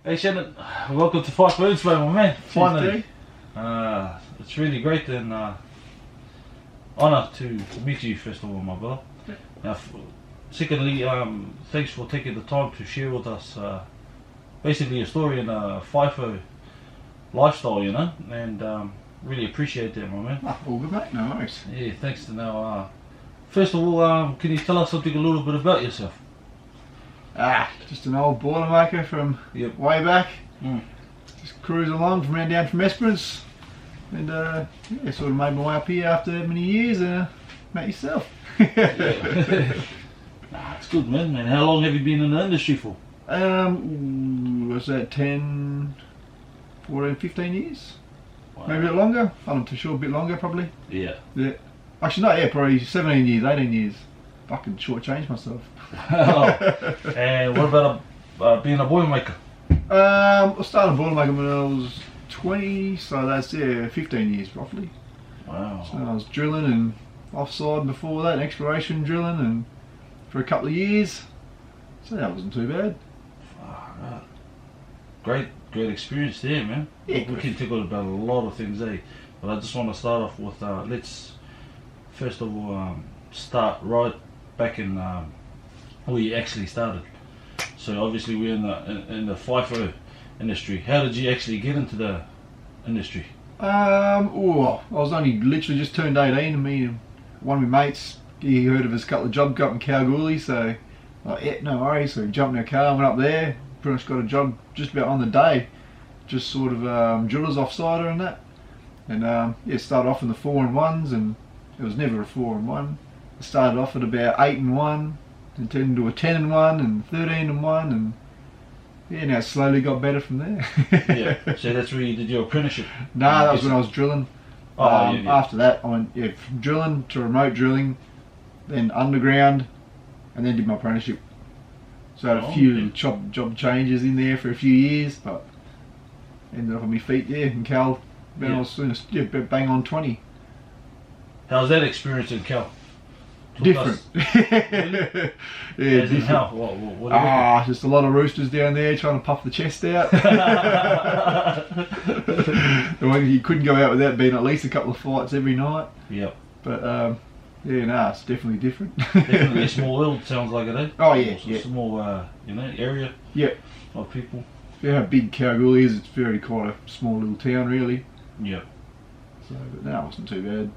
Hey Shannon, welcome to Fight for Inspo, my man. Finally. Cheers, It's really great and honour to meet you first of all, my brother. Secondly, thanks for taking the time to share with us basically a story in a FIFO lifestyle, you know, and really appreciate that, my man. all good, mate. No worries. Yeah, thanks to now. First of all, can you tell us something a little bit about yourself? Just an old boilermaker from way back. Just cruise along from around down from Esperance, and yeah, sort of made my way up here after many years. Met yourself. It's good, man. And how long have you been in the industry for? Was that 10, 14, 15 years? Wow. Maybe a bit longer. I'm not too sure. A bit longer, probably. Yeah. Yeah. Actually, no. Yeah, probably 17 years, 18 years. Fucking shortchanged myself. And what about being a boilermaker? I started boilermaking when I was 20, so that's 15 years roughly. Wow. So I was drilling and offside before that, and exploration drilling, and for a couple of years. So that wasn't too bad. Great experience there, man. Yeah, we can talk about a lot of things, eh? But I just want to start off with let's first of all start right back in where you actually started. So obviously we're in the FIFO industry. How did you actually get into the industry? I was only literally just turned 18, and me and one of my mates, he heard of his couple of jobs up in Kalgoorlie, so like, yeah, no worries. So we jumped in a car, went up there, pretty much got a job just about on the day, just sort of drillers offsider and that. And yeah, started off in the 4-in-1s, and it was never a 4-in-1. I started off at about 8-in-1, and turned into a 10-in-1 and 13-in-1, and yeah, now it slowly got better from there. Yeah, so that's where you did your apprenticeship? Nah, that was when I was drilling. Yeah. After that, I went from drilling to remote drilling, then underground, and then did my apprenticeship. So I had a few job changes in there for a few years, but ended up on my feet there in Cal. Then I was bang on 20. How's that experience in Cal? Different. Really? Yeah, as in how? What just a lot of roosters down there trying to puff the chest out. You couldn't go out without being at least a couple of fights every night. Yep. But yeah, no, it's definitely different. Definitely a small world, sounds like it, eh? Oh yeah, yeah. Small, area. Yep. Of people. Yeah, how big Kalgoorlie is, it's very quite a small little town, really. Yep. So, but no, it wasn't too bad.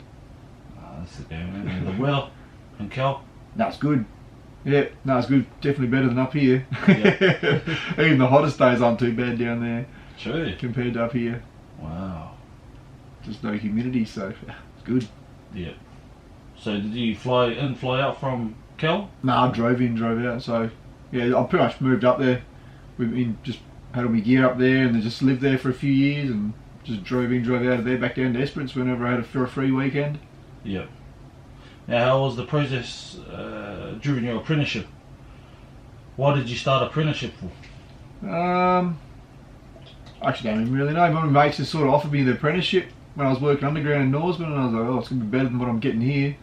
That's the game, man. And the well in Cal? No, it's good. Yeah, no, it's good. Definitely better than up here. Yeah. Even the hottest days aren't too bad down there. True. Compared to up here. Wow. Just no humidity, so it's good. Yeah. So did you fly in, fly out from Cal? No, I drove in, drove out. So yeah, I pretty much moved up there. Just had all my gear up there, and then just lived there for a few years, and just drove in, drove out of there, back down to Esperance whenever I had a free weekend. Yeah. Now, how was the process during your apprenticeship? Why did you start apprenticeship for? I actually don't even really know. One of my mates just sort of offered me the apprenticeship when I was working underground in Norseman, and I was like, oh, it's going to be better than what I'm getting here.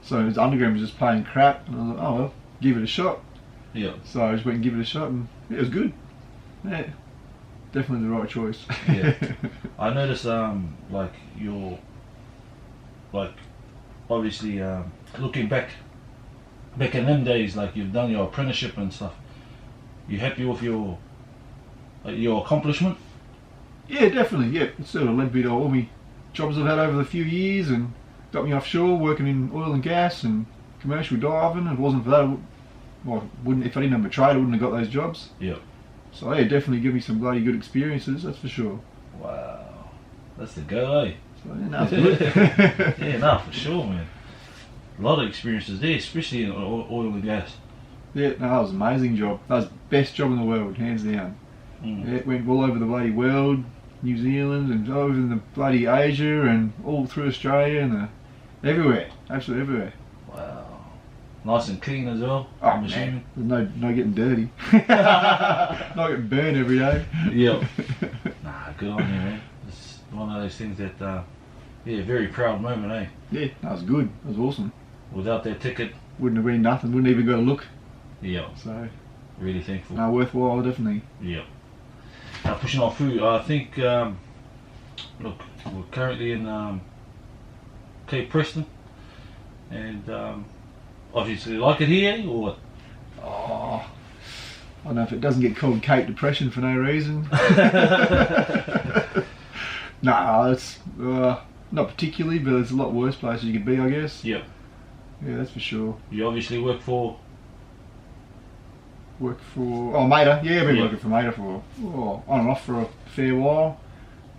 So his underground was just paying crap, and I was like, oh well, give it a shot. Yeah. So I just went and give it a shot, and it was good. Yeah, definitely the right choice. Yeah. I noticed, obviously, looking back in them days, like you've done your apprenticeship and stuff. You happy with your accomplishment? Yeah, definitely. Yeah, it sort of led me to all my jobs I've had over the few years, and got me offshore working in oil and gas and commercial diving. If it wasn't for that, if I didn't have a trade, I wouldn't have got those jobs. Yeah. So yeah, definitely give me some bloody good experiences, that's for sure. Wow, that's the go, eh? So yeah, no, it's good. Yeah, no, for sure, man. A lot of experiences there, especially in oil and gas. Yeah, no, that was an amazing job. That was the best job in the world, hands down. Yeah, it went all over the bloody world, New Zealand, and over in the bloody Asia, and all through Australia, and everywhere, absolutely everywhere. Wow. Nice and clean as well, oh, I'm assuming. There's no getting dirty. Not getting burned every day. Yep. Nah, good on you, man. It's one of those things that, yeah, very proud moment, eh? Yeah, that was good. That was awesome. Without that ticket, wouldn't have been nothing. Wouldn't even got a look. Yeah. So really thankful. No, worthwhile, definitely. Yeah. pushing on through. I think, look, we're currently in Cape Preston, and obviously like it here, or what? Oh, I don't know if it doesn't get called Cape Depression for no reason. No, it's not particularly, but there's a lot worse places you could be, I guess. Yep. Yeah, that's for sure. You obviously work for Mater. Yeah, I've been working for Mater for on and off for a fair while.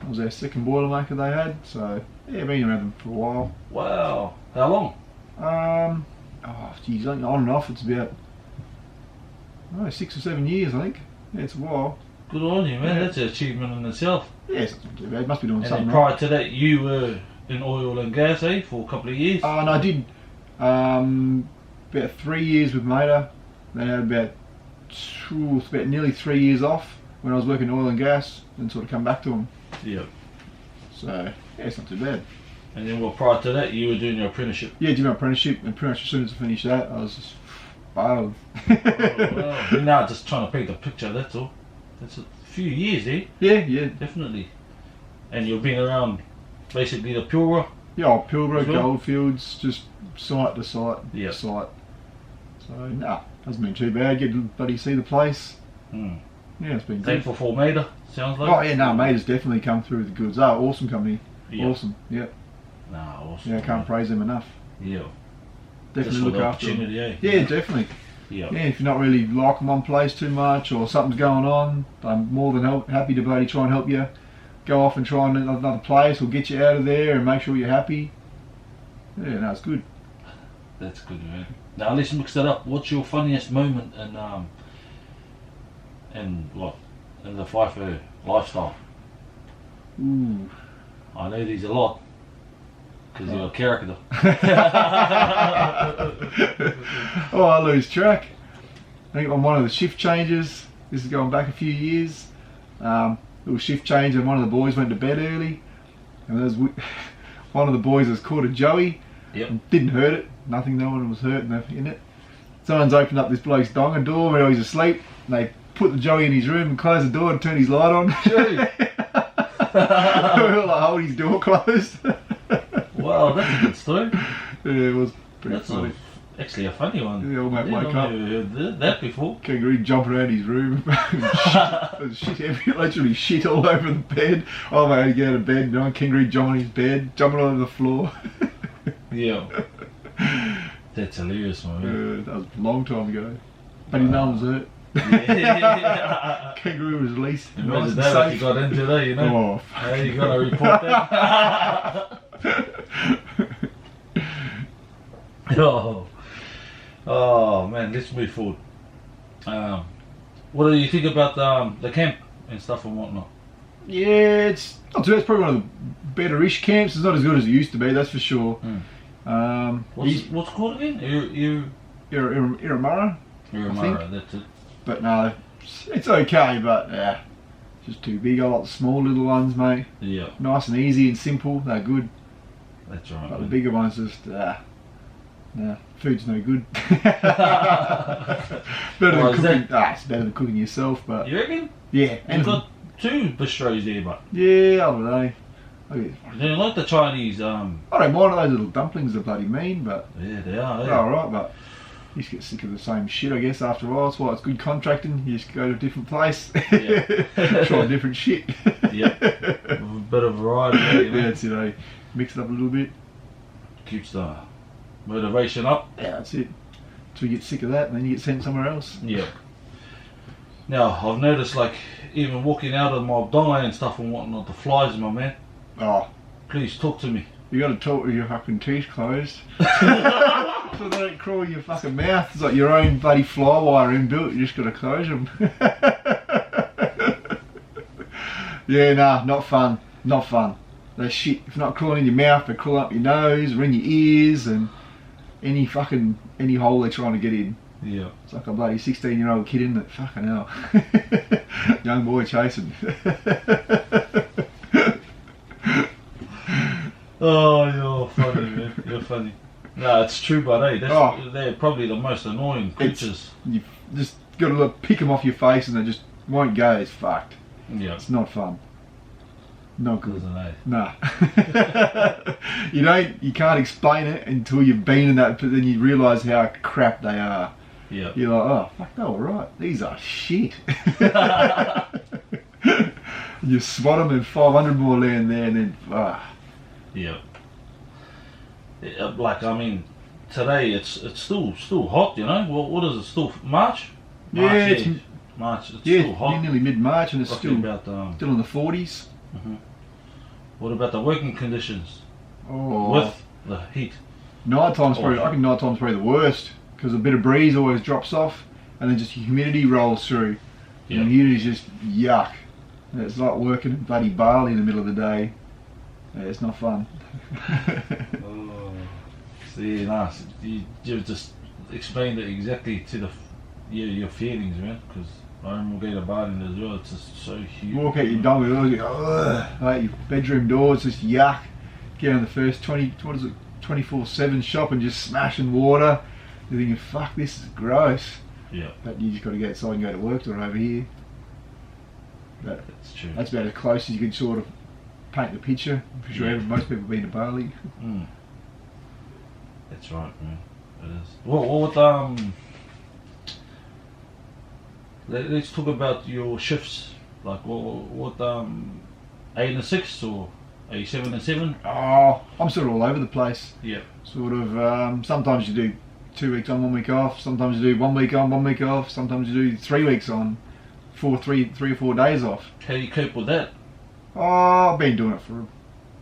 I was their second boilermaker they had, so yeah, been around them for a while. Wow. How long? Geez, on and off it's about 6 or 7 years, I think. Yeah, it's a while. Good on you, man. Yeah. That's an achievement in itself. Yeah, it's not too bad. Must be doing And something then right. prior to that, you were in oil and gas, for a couple of years. And I did about 3 years with Mater. Then I had about nearly 3 years off when I was working oil and gas, and sort of come back to them. Yep. So yeah, it's not too bad. And then, well, prior to that, you were doing your apprenticeship. Yeah, did my apprenticeship, and pretty much as soon as I finished that, I was just bailed. Well, now just trying to paint a picture, that's all. That's a few years, eh? Yeah. Definitely. And you've been around basically the Pilbara. Yeah, Pilbara, Sure. Goldfields, just site to site, Yep. site. So nah, hasn't been too bad. Get to bloody see the place. Hmm. Yeah, it's been good. Thankful for Mater, sounds like. Oh yeah, no, Mater's definitely come through with the goods. Oh, awesome company. Yep. Awesome. Yeah. Nah, awesome. Yeah, I can't praise them enough. Yeah. Definitely Just for look the after them. opportunity, eh? Yeah, definitely. Yeah. Yeah, if you're not really liking one place too much or something's going on, I'm more than happy to bloody try and help you go off and try another place or get you out of there and make sure you're happy. Yeah, no, it's good. That's good, man. Now let's mix that up. What's your funniest moment in the FIFO lifestyle? Ooh. I know there's a lot because you're a character. Oh, I lose track. I think on one of the shift changes, this is going back a few years, little shift change and one of the boys went to bed early, and there was one of the boys has caught a joey. Yep. And didn't hurt it, nothing, no one was hurt in it. Someone's opened up this bloke's donga door while he's asleep, and they put the joey in his room and closed the door and turned his light on. We were like, hold his door closed. Wow, that's a good story. Yeah, it was pretty That's funny. actually a funny one. Yeah, old mate woke up. I've never heard that before. Kangaroo jumping around his room. shit, literally shit all over the bed. Oh mate, he get out of bed, you know, kangaroo jumping on his bed, jumping all over the floor. Yeah. That's hilarious, man. That was a long time ago. But no one was hurt. Yeah. Kangaroo was released. Imagine Nice and that if you safe. got into that, you know. Oh, Hey, you gotta report that. Oh man, let's move forward. What do you think about the camp and stuff and whatnot? yeah, it's not too bad. It's probably one of the better-ish camps. It's not as good as it used to be, that's for sure. What's called again? Iramara, Iramara, that's it. but no, it's okay. But yeah, just too big. I like the small little ones, mate. Yeah, Nice and easy and simple. They're good. that's right. But the man. bigger ones just food's no good. Better Why than is cooking. that? It's better than cooking yourself. But You reckon? yeah, You've got two bistros there, but yeah, I don't know. you don't like the Chinese. I don't mind those little dumplings. Are bloody mean, but Yeah, they are. they're Yeah. alright. But you just get sick of the same shit, I guess. After a while, that's why it's good contracting. You just go to a different place, Yeah. try different shit. Yeah. With a bit of variety, you know. Yeah, it's, mix it up a little bit. Keeps the motivation up. Yeah, that's it. Until you get sick of that, and then you get sent somewhere else. Yeah. Now I've noticed, like, even walking out of my donga and stuff and whatnot, the flies, my man. Oh, Please talk to me. you got to talk with your fucking teeth closed, so they don't crawl in your fucking mouth. It's like your own bloody fly wire inbuilt. You just got to close them. Yeah, nah, not fun. Not fun. They're shit. If not crawling in your mouth, they're crawling up your nose or in your ears and any hole they're trying to get in. Yeah. It's like a bloody 16-year-old kid, isn't it? Fucking hell. Young boy chasing. Oh, you're funny, man. You're funny. No, it's true, but hey, they're probably the most annoying creatures. You just got to pick them off your face and they just won't go. It's fucked. Yeah. It's not fun. Not good. Isn't it? Nah. You can't explain it until you've been in that, but then you realise how crap they are. Yeah. You're like, oh, fuck, they were right. These are shit. You swat them and 500 more land there and then, Yeah. Like, I mean, today it's still hot, you know. What is it? Still March? Yeah, it's March. It's yeah, still hot. nearly mid-March and it's Talking still about, in the 40s. What about the working conditions Oh, with the heat? Nighttime's Oh, probably, yeah. I reckon nighttime's probably the worst because a bit of breeze always drops off and then just humidity rolls through. Yeah. And the humidity's just yuck. And it's like working in bloody Bali in the middle of the day. Yeah, it's not fun. Oh, see, nice. You just explained it exactly to your feelings, man. Because I remember going to Bali as well. It's just so huge. Walk out your dome with all, you go, ugh, like your bedroom door, it's just yuck. Get on the first 24/7 shop and just smashing water. You're thinking, fuck, this is gross. Yeah, But you just got to get outside and go to work or over here. But that's true. that's about as close as you can sort of paint the picture. I'm pretty sure Yeah. most people have been to Bali. That's right, man. It is. What let's talk about your shifts. Like what 8 and 6 or are you 7 and 7? Oh, I'm sort of all over the place. Yeah. Sort of, sometimes you do 2 weeks on, 1 week off. Sometimes you do 1 week on, 1 week off. Sometimes you do 3 weeks on, three or 4 days off. How do you cope with that? Oh, I've been doing it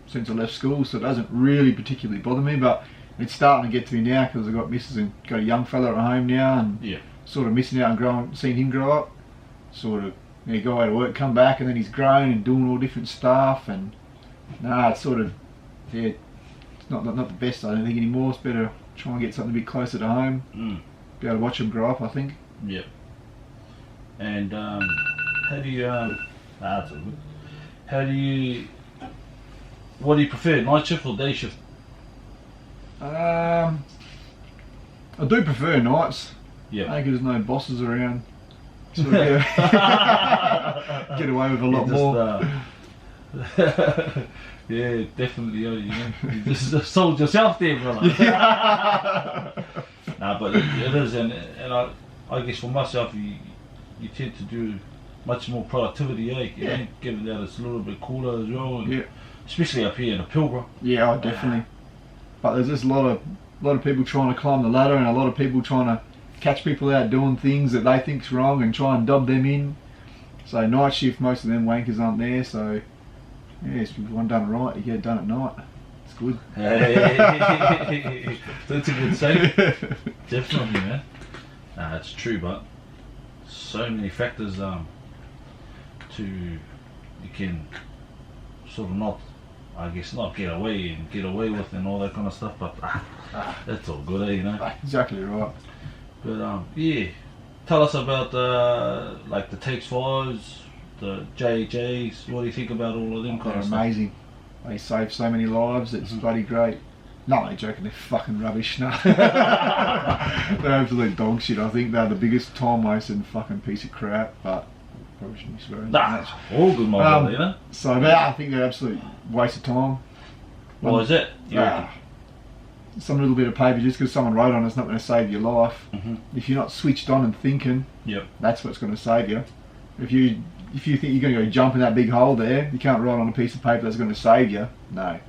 since I left school, so it doesn't really particularly bother me, but it's starting to get to me now because I've got missus and got a young fella at home now and Yeah. sort of missing out and seeing him grow up. Sort of, you go out to work, come back, and then he's grown and doing all different stuff, and it's sort of, yeah, it's not the best, I don't think, anymore. It's better try and get something a bit closer to home, be able to watch him grow up, I think. Yeah. And how do you that's all good. What do you prefer, night shift or day shift? I do prefer nights. Yeah. I think there's no bosses around. Sort of get away with a lot more. Yeah, definitely. You just sold yourself there, brother. Nah, but it is, and I guess for myself, you tend to do much more productivity, eh? Yeah. Given that it's a little bit cooler as well, and Yeah. especially up here in the Pilbara. Yeah, definitely. But there's just a lot of people trying to climb the ladder, and a lot of people trying to catch people out doing things that they think's wrong and try and dub them in. So night shift, most of them wankers aren't there. So yeah, if you want done right, you get it done at night. It's good. Hey, that's a good saying. Definitely, man. Nah, it's true, but so many factors you can sort of not get away with and all that kind of stuff, but that's all good, you know. Exactly right. But yeah, tell us about like the Takes 5s, the JHAs. What do you think about all of them kind They're of stuff? amazing. They save so many lives. It's bloody great. No, I'm joking. They're fucking rubbish. No. They're absolute dog shit. I think they're the biggest time wasting fucking piece of crap. But probably shouldn't be swearing. Nah, all good, my brother, you know. So, but I think they're absolute waste of time. What is it? You reckon? Some little bit of paper just because someone wrote on it's not going to save your life. If you're not switched on and thinking, Yep. that's what's going to save you. If you think you're going to go jump in that big hole there, you can't write on a piece of paper that's going to save you. No, it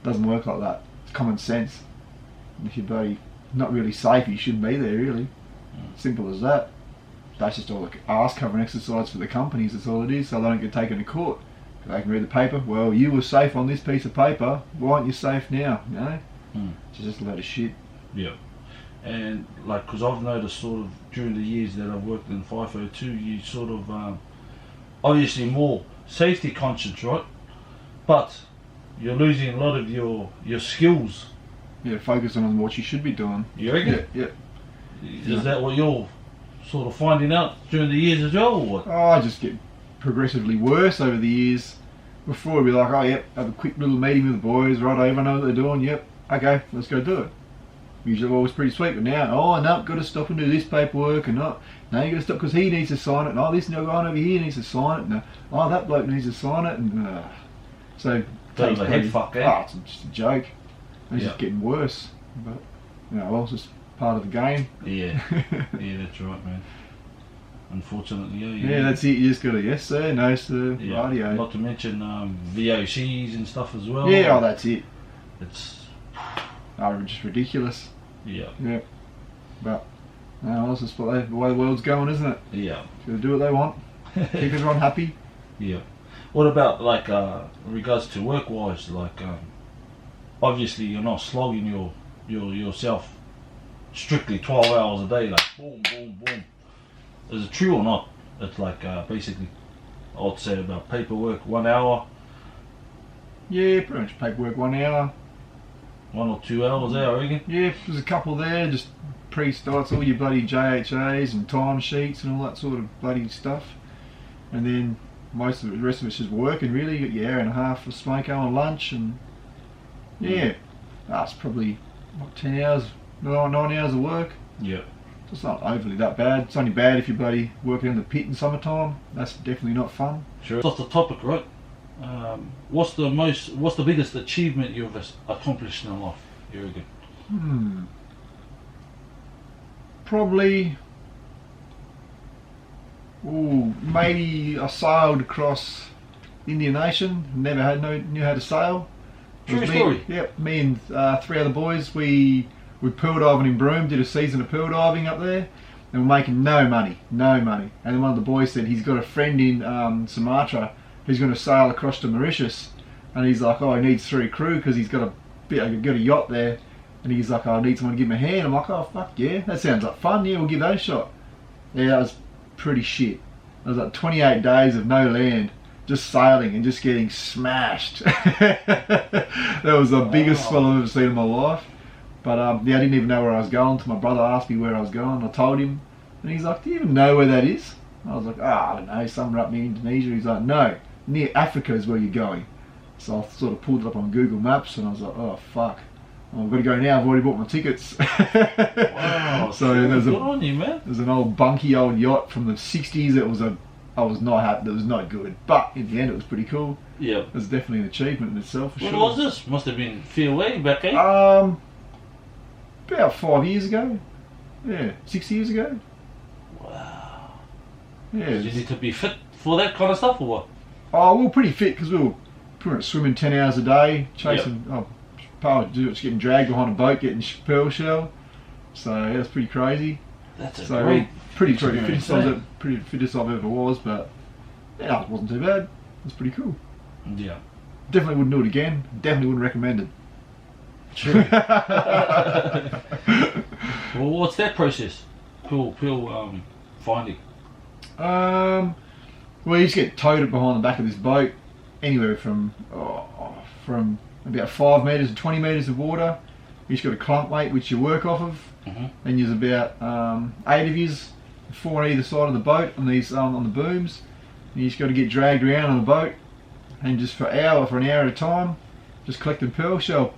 doesn't work like that. It's common sense. And if you're bloody not really safe, you shouldn't be there, really. Simple as that. That's just all the arse covering exercise for the companies, that's all it is, so they don't get taken to court. They can read the paper, well, you were safe on this piece of paper, why aren't you safe now? You know? It's just a load of shit. Yeah. And like, because I've noticed sort of during the years that I've worked in 502, you sort of obviously more safety conscious, right? But you're losing a lot of your skills. Yeah, focusing on what you should be doing. You reckon? Yeah. Is that what you're sort of finding out during the years as well, or what? Oh, I just get progressively worse over the years. Before we'd be like, oh yep, have a quick little meeting with the boys, right, everyone know what they're doing, yep, okay, let's go do it. Usually always pretty sweet, but now, oh no, got to stop and do this paperwork, and not, no, you got to stop because he needs to sign it, and oh, this guy over here needs to sign it, and oh, that bloke needs to sign it, and so Bit of a head fuck, eh? it's just a joke. It's just getting worse, but you know, well, it's just part of the game. Yeah, yeah, that's right, man. Unfortunately, yeah, that's it. You just got to yes sir, no sir, radio. Not to mention VOCs and stuff as well. Yeah, oh, that's it. It's just ridiculous. Yeah. Yeah, but no, it's just the way the world's going, isn't it? Yeah. Got to do what they want, keep everyone happy. Yeah. What about like in regards to work wise? Like obviously you're not slogging yourself strictly 12 hours a day, like boom, boom, boom. Is it true or not? It's like basically, I'd say about paperwork 1 hour. Yeah, pretty much paperwork 1 hour. 1 or 2 hours there, I reckon. Yeah, there's a couple there, just pre-starts all your bloody JHAs and timesheets and all that sort of bloody stuff. And then most of the rest of it's just working really. You got your hour and a half for smoko and lunch, and yeah, that's probably what, 10 hours, 9 hours of work. Yeah. So it's not overly that bad. It's only bad if you're bloody working in the pit in summertime. That's definitely not fun. Sure. Off the topic, right? What's the biggest achievement you've accomplished in life, you reckon? Probably. Maybe I sailed across Indian Ocean. Never knew how to sail. True story. Yep, me and 3 other boys. We pearl diving in Broome. Did a season of pearl diving up there, and we're making no money. And then one of the boys said he's got a friend in Sumatra who's going to sail across to Mauritius, and he's like, oh, he needs 3 crew because he's got a yacht there, and he's like, oh, I need someone to give him a hand. I'm like, oh fuck yeah, that sounds like fun. Yeah, we'll give that a shot. Yeah, that was pretty shit. It was like 28 days of no land, just sailing and just getting smashed. That was the biggest swell I've ever seen in my life. But I didn't even know where I was going till my brother asked me where I was going. I told him, and he's like, do you even know where that is? I was like, I don't know, somewhere up near Indonesia. He's like, no, near Africa is where you're going. So I sort of pulled it up on Google Maps, and I was like, oh fuck, I've got to go now. I've already bought my tickets. Wow, so there's good on you, man. There's an old bunky old yacht from the 60s. I was not happy. It was not good, but in the end, it was pretty cool. Yeah, it was definitely an achievement in itself. For when sure. was this? Must have been fair way back, eh? About 5 years ago. Yeah, 6 years ago. Wow. Yeah. Did you need to be fit for that kind of stuff, or what? Oh, we were pretty fit because we were pretty much swimming 10 hours a day, chasing. Part of it was getting dragged behind a boat, getting pearl shell. So yeah, it's pretty crazy. That's a great. Pretty fittest I've ever was, but yeah, it wasn't too bad. It was pretty cool. Yeah. Definitely wouldn't do it again. Definitely wouldn't recommend it. True. Well, what's that process? Pearl finding. Well, you just get towed behind the back of this boat, anywhere from about 5 metres to 20 metres of water. You just got a clump weight which you work off of, and there's about 8 of yous, 4 on either side of the boat on these on the booms. And you just got to get dragged around on the boat, and just for an hour at a time, just collecting pearl shell.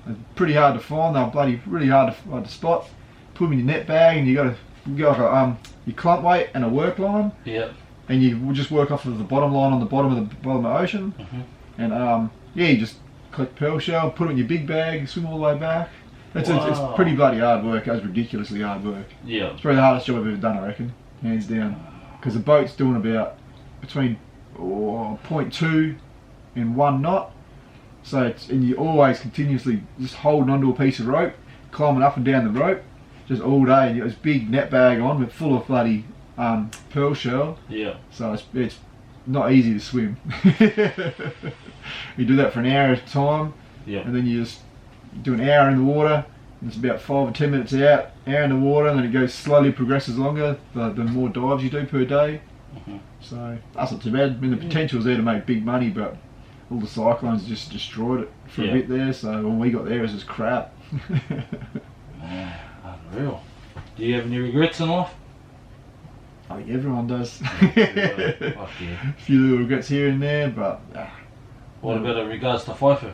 They're pretty hard to find. They're bloody really hard to spot. Put them in your net bag, and you got your clump weight and a work line. Yeah. And you will just work off of the bottom line on the bottom of the ocean, and you just collect pearl shell, put it in your big bag, swim all the way back. It's pretty bloody hard work. It's ridiculously hard work. Yeah. It's probably the hardest job I've ever done, I reckon, hands down. Because the boat's doing about between 0.2 and 1 knot. So and you're always continuously just holding onto a piece of rope, climbing up and down the rope, just all day. And you got this big net bag on, but full of bloody pearl shell. Yeah. So it's not easy to swim. You do that for an hour at a time, and then you just do an hour in the water, and it's about 5 or 10 minutes out, hour in the water, and then it goes slowly progresses longer the more dives you do per day. So that's not too bad. I mean, the potential's there to make big money, but all the cyclones just destroyed it for a bit there, so when we got there it was just crap. Unreal. Do you have any regrets in life? I think everyone does. Fuck yeah. A few little regrets here and there, but what about in regards to FIFA?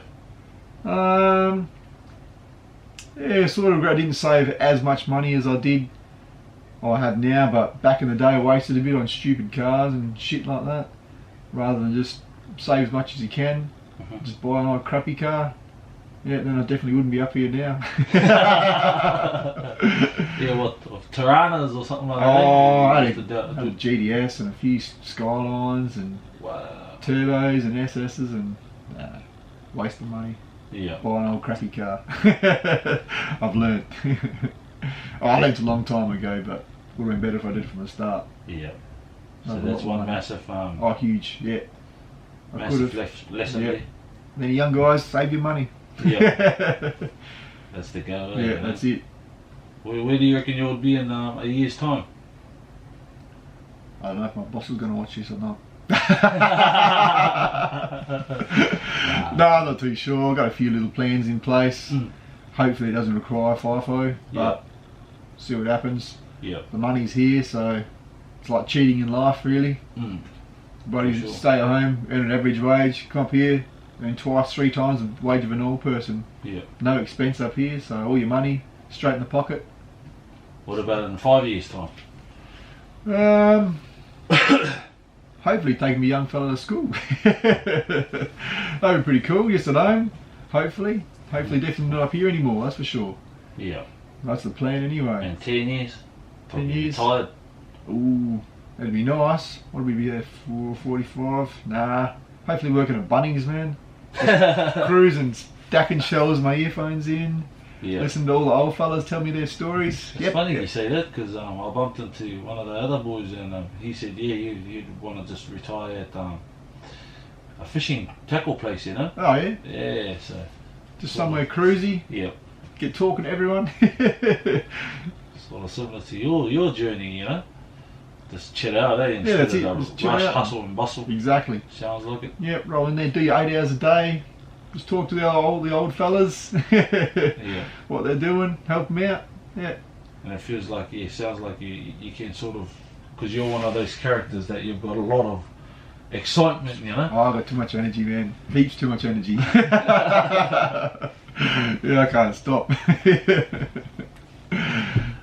Yeah, sort of. I didn't save as much money as I did, or I have now, but back in the day I wasted a bit on stupid cars and shit like that, rather than just save as much as you can, just buy an old crappy car. Yeah, then I definitely wouldn't be up here now. Yeah, what, Tiranas or something like that? Oh, I had that. a GDS and a few Skylines and Wow. turbos and SS's and waste of money. Yeah. Buy an old crappy car. I've learnt. I learnt a long time ago, but would have been better if I did it from the start. Yeah. So that's one massive, huge, yeah. massive lesson there. Then young guys, save your money. Yeah. That's the go. Yeah, that's it. Where do you reckon you'll be in a year's time? I don't know if my boss is going to watch this or not. No, I'm not too sure. I've got a few little plans in place. Hopefully it doesn't require FIFO, but see what happens. Yeah. The money's here, so it's like cheating in life, really. But you stay at home, earn an average wage, come up here, earn twice, 3 times the wage of a normal person. Yeah. No expense up here, so all your money straight in the pocket. What about in 5 years' time? Hopefully taking my young fella to school. That'd be pretty cool, just at home. Hopefully definitely not up here anymore, that's for sure. Yeah. That's the plan anyway. And 10 years? 10 years. Retired? Ooh, that'd be nice. What would we be there for? 45? Nah. Hopefully working at Bunnings, man. Cruising, stacking shells, my earphones in. Yeah. Listen to all the old fellas tell me their stories. It's funny you say that, because I bumped into one of the other boys and he said, yeah, you'd want to just retire at a fishing tackle place, you know? Oh yeah? Yeah, so... Just somewhere cruisy. Yeah. Get talking to everyone. Sort of similar to your journey, you know? Just chill out, eh? Yeah, that's it. Instead Just of chill rush, out. hustle and bustle. Exactly. Sounds like it. Yep, roll in there, do your 8 hours a day. Just talk to the old fellas. Yeah. What they're doing, help them out. Yeah. And it feels like, sounds like you can sort of, because you're one of those characters that you've got a lot of excitement, you know? Oh, I've got too much energy, man. Heaps too much energy. Yeah, I can't stop.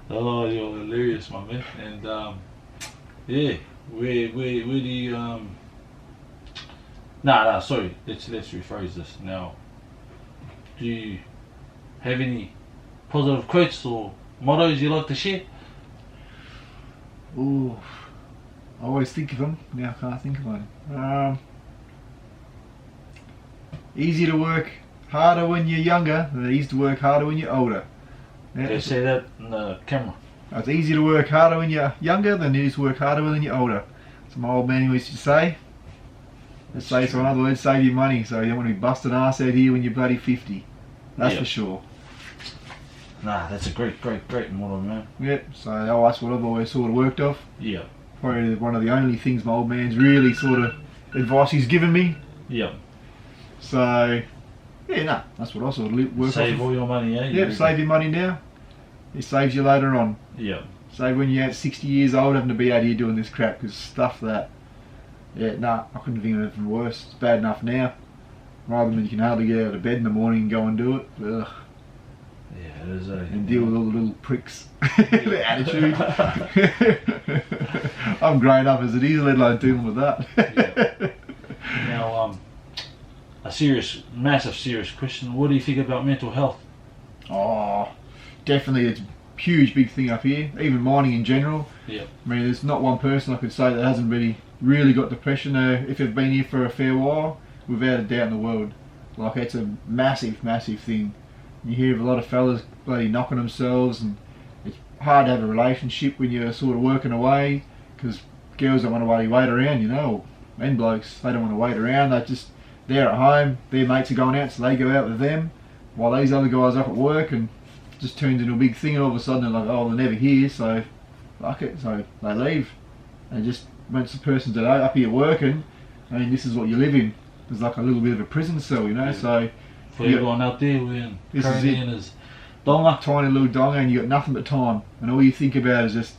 Oh, you're hilarious, my man. And yeah, where do you Nah, sorry. Let's rephrase this now. Do you have any positive quotes or mottos you like to share? Ooh, I always think of them. Now I can't think of one. Easy to work harder when you're younger than it is to work harder when you're older. Yeah, They say that in the camera. it's easy to work harder when you're younger than it is to work harder when you're older. That's what my old man used to say. Let's say so, in other words, save your money so you don't want to be busting ass out here when you're bloody 50. That's for sure. Nah, that's a great motto, man. Yep, so that's what I've always sort of worked off. Yeah. Probably one of the only things my old man's really sort of advice he's given me. Yeah. So, yeah, that's what I sort of work Save off all your money, eh? Yep, save your money now. It saves you later on. Yeah. Save when you're 60 years old having to be out here doing this crap, because stuff that, I couldn't think of anything worse. It's bad enough now. Rather than you can hardly get out of bed in the morning and go and do it. Ugh. Yeah, it is and deal with all the little pricks. The attitude. I'm grown up as it is, let alone dealing with that. Yeah. Now, a massive serious question. What do you think about mental health? Oh, definitely it's a huge big thing up here, even mining in general. Yeah. I mean, there's not one person I could say that hasn't really got depression. If they've been here for a fair while, without a doubt in the world. Like, it's a massive thing. You hear of a lot of fellas bloody knocking themselves, and it's hard to have a relationship when you're sort of working away, because girls don't want to wait around, you know, and blokes, they don't want to wait around. They're at home, their mates are going out, so they go out with them, while these other guys are up at work, and it just turns into a big thing, and all of a sudden they're like, oh, they're never here, so fuck it, so they leave. And just once the person's up here working, I mean, this is what you live in. It's like a little bit of a prison cell, you know. So for everyone out there, we're in his donga, tiny little donga, and you got nothing but time, and all you think about is just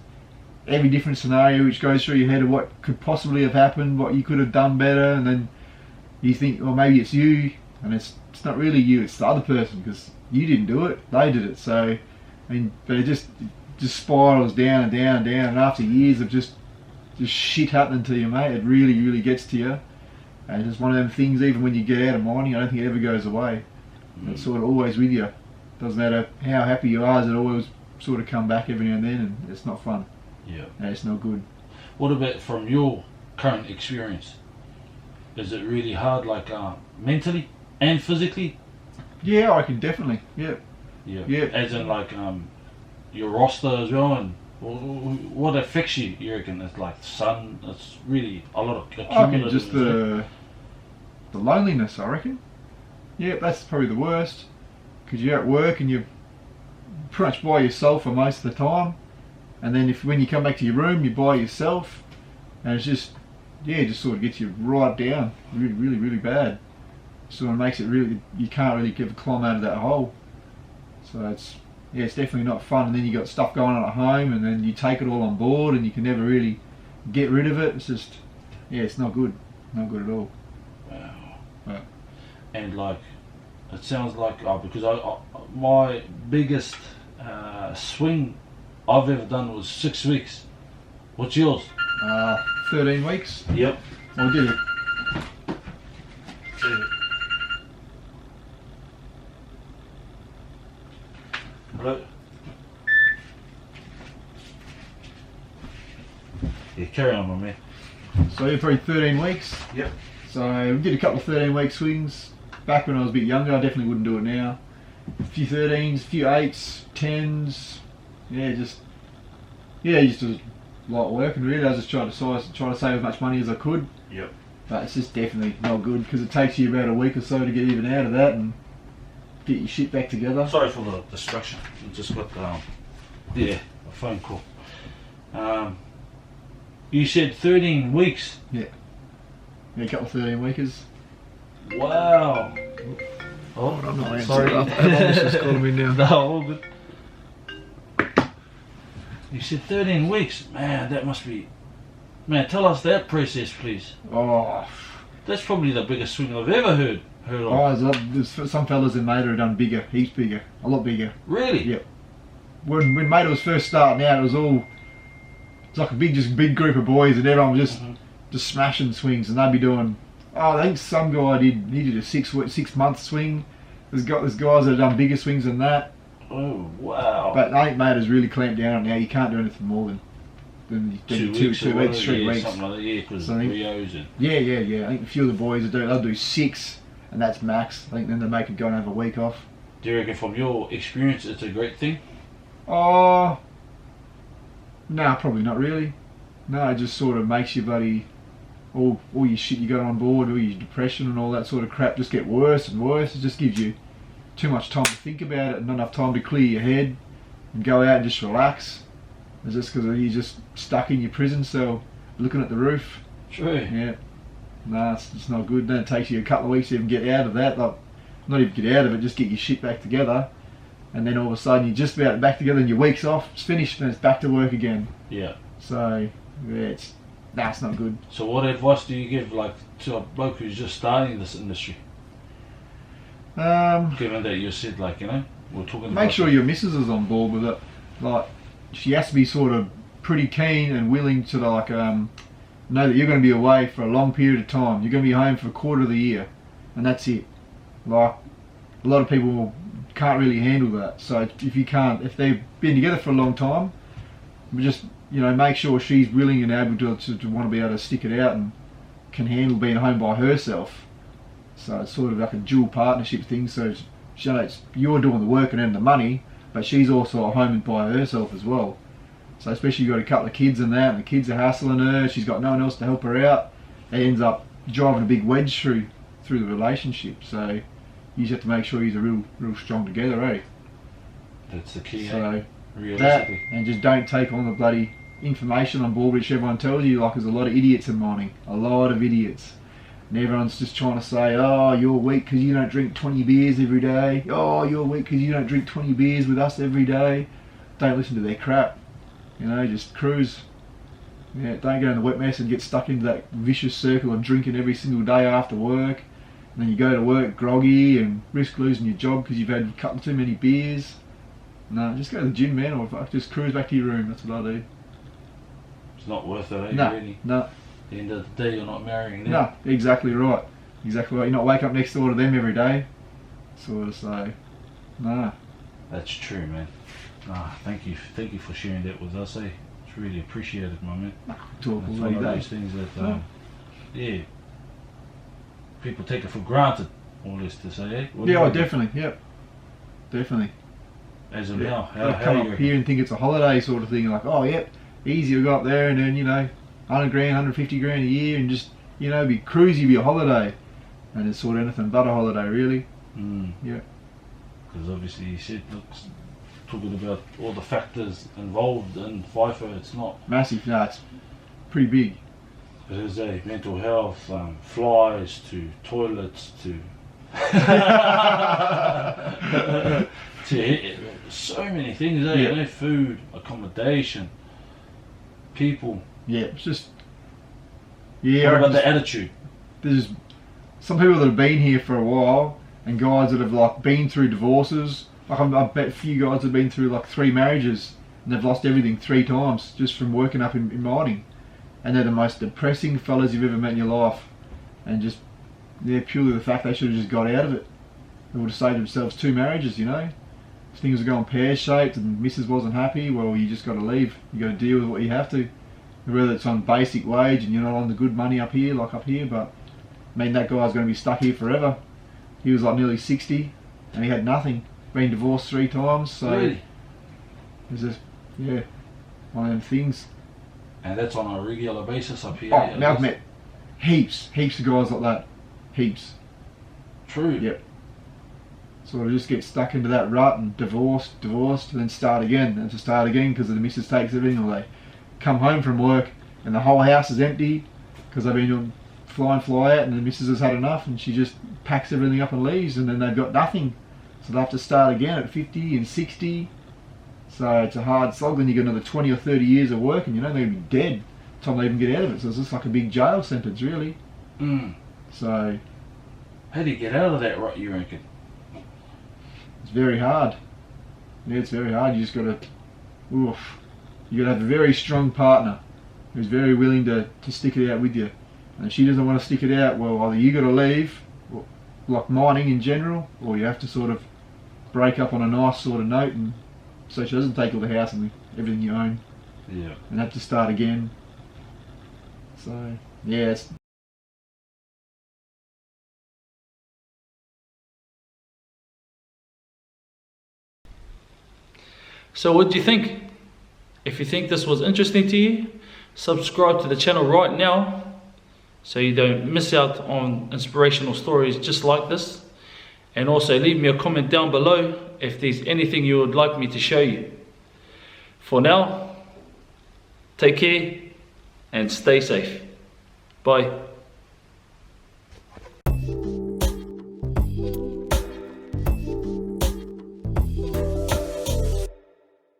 every different scenario which goes through your head of what could possibly have happened, what you could have done better, and then you think, well, maybe it's you, and it's not really you, it's the other person, because you didn't do it, they did it. So, I mean, but it just spirals down and down and down, and after years of just shit happening to you, mate, it really gets to you. And it's one of them things, even when you get out of mining, I don't think it ever goes away. It's sort of always with you. Doesn't matter how happy you are, it always sort of come back every now and then, and it's not fun. Yeah. And it's not good. What about from your current experience? Is it really hard, like mentally and physically? Yeah, I can definitely. Yeah. Yeah. As in like your roster as well, and what affects you? You reckon it's like the sun? It's really a lot of accumulative. Just the loneliness, I reckon. Yeah, that's probably the worst, because you're at work and you're pretty much by yourself for most of the time, and then when you come back to your room, you're by yourself, and it's just, yeah, it just sort of gets you right down, really bad. Sort of makes it really, you can't really give a climb out of that hole. So it's definitely not fun. And then you got stuff going on at home, and then you take it all on board, and you can never really get rid of it. It's just, yeah, it's not good at all. Wow. Yeah. And like, it sounds like because I my biggest swing I've ever done was 6 weeks. What's yours? 13 weeks. Yep. I did it. Hello? Yeah, carry on, my man. So yeah, probably 13 weeks. Yep. So we did a couple of 13-week swings. Back when I was a bit younger, I definitely wouldn't do it now. A few 13s, a few 8s, 10s. Yeah, just a lot of work, and really I was just trying to save as much money as I could. Yep. But it's just definitely not good, because it takes you about a week or so to get even out of that and get your shit back together. Sorry for the distraction. I just got a phone call. You said 13 weeks. Yeah, a couple of 13-weekers. Wow. Oh, I'm not sorry. Just calling me now. No, all good. You said 13 weeks. Man, that must be... Man, tell us that process, please. Oh, That's probably the biggest swing I've ever heard of. oh, there's some fellas in Mater who done bigger, heaps bigger, a lot bigger. Really? Yep. When Mater was first starting out, it's like a big group of boys, and everyone was just smashing swings, and they'd be doing. Oh, I think some guy did a 6 month swing. There's guys that have done bigger swings than that. Oh, wow. But I think Mater's really clamped down on now. You can't do anything more than 2 weeks, 3 weeks. Something like that, yeah, because So Rios and... Yeah. I think a few of the boys they'll do 6, and that's max. I think then they make it go and have a week off. Do you reckon from your experience it's a great thing? Oh, no, probably not really. No, it just sort of makes your bloody, all your shit you got on board, all your depression and all that sort of crap just get worse and worse. It just gives you too much time to think about it and not enough time to clear your head and go out and just relax. It's just because you're just stuck in your prison cell looking at the roof. True. Yeah. No, it's not good. Then it takes you a couple of weeks to even get out of that. Like, not even get out of it, just get your shit back together. And then all of a sudden you're just about back together and your week's off, it's finished, and it's back to work again. Yeah. So, yeah, it's not good. So what advice do you give to a bloke who's just starting this industry? Given that you said, we're talking about... Make sure your missus is on board with it. Like, she has to be sort of pretty keen and willing to know that you're going to be away for a long period of time. You're going to be home for a quarter of the year, and that's it. Like, a lot of people can't really handle that. So if they've been together for a long time, just make sure she's willing and able to want to be able to stick it out and can handle being home by herself. So it's sort of like a dual partnership thing. So you're doing the work and earning the money, but she's also at home by herself as well. So especially you've got a couple of kids and that, and the kids are hassling her, she's got no one else to help her out. It ends up driving a big wedge through the relationship. So you just have to make sure you're real strong together, eh? That's the key, so realistically. That, and just don't take on the bloody information on board which everyone tells you. Like, there's a lot of idiots in mining, a lot of idiots. And everyone's just trying to say, oh, you're weak because you don't drink 20 beers every day. Oh, you're weak because you don't drink 20 beers with us every day. Don't listen to their crap. Just cruise. Yeah, don't go in the wet mess and get stuck into that vicious circle of drinking every single day after work. And then you go to work groggy and risk losing your job because you've had a couple too many beers. No, just go to the gym, man, or fuck, just cruise back to your room. That's what I do. It's not worth it, eh? No, Really? no. At the end of the day, you're not marrying them. No, exactly right. Exactly right. You're not waking up next door to them every day. Sort of, so, no. That's true, man. Thank you for sharing that with us, eh? It's really appreciated, my man. Talk It's all one of day. those things that, yeah, people take it for granted, all this to say, eh? What do Yeah, you oh, reckon? definitely, yep. Definitely. As of Yeah. now, They how come you up reckon? here and think it's a holiday sort of thing, like, oh, yep, easy, we go up there and then, 100 grand, 150 grand a year and just, be cruisy, be a holiday. And it's sort of anything but a holiday, really. Yeah. Because obviously you said, talking about all the factors involved in FIFA, it's not. Massive, no, it's pretty big. It is a mental health, flies to toilets to so many things, Yeah. food, accommodation, people. Yeah, it's just, What yeah, about the attitude? there's some people that have been here for a while and guys that have like been through divorces. Like I bet a few guys have been through like 3 marriages and they've lost everything 3 times just from working up in mining. And they're the most depressing fellas you've ever met in your life. And just, purely the fact they should have just got out of it. They would have saved themselves 2 marriages, If things were going pear-shaped and missus wasn't happy, well, you just got to leave. You got to deal with what you have to. Whether it's on basic wage and you're not on the good money up here, but I mean, that guy's going to be stuck here forever. He was like nearly 60 and he had nothing. Been divorced 3 times, so Really? it's just, one of them things. And that's on a regular basis up here. Oh, now I've met heaps of guys like that. Heaps. True. Yep. Sort of just get stuck into that rut and divorced, and then start again, and to start again because the missus takes everything, or they come home from work and the whole house is empty because they've been doing fly out and the missus has had enough and she just packs everything up and leaves and then they've got nothing. So they have to start again at 50 and 60. So it's a hard slog. Then you got another 20 or 30 years of work and they're going to be dead by the time they even get out of it. So it's just like a big jail sentence, really. So How do you get out of that rut, you reckon? it's very hard. Yeah, it's very hard. You just got to, you got to have a very strong partner who's very willing to stick it out with you. And if she doesn't want to stick it out, well, either you got to leave, like mining in general, or you have to sort of break up on a nice sort of note, and so she doesn't take all the house and everything you own, and have to start again. So yeah, it's So what do you think? If you think this was interesting to you, subscribe to the channel right now so you don't miss out on inspirational stories just like this. And also leave me a comment down below if there's anything you would like me to show you. For now, take care and stay safe. Bye.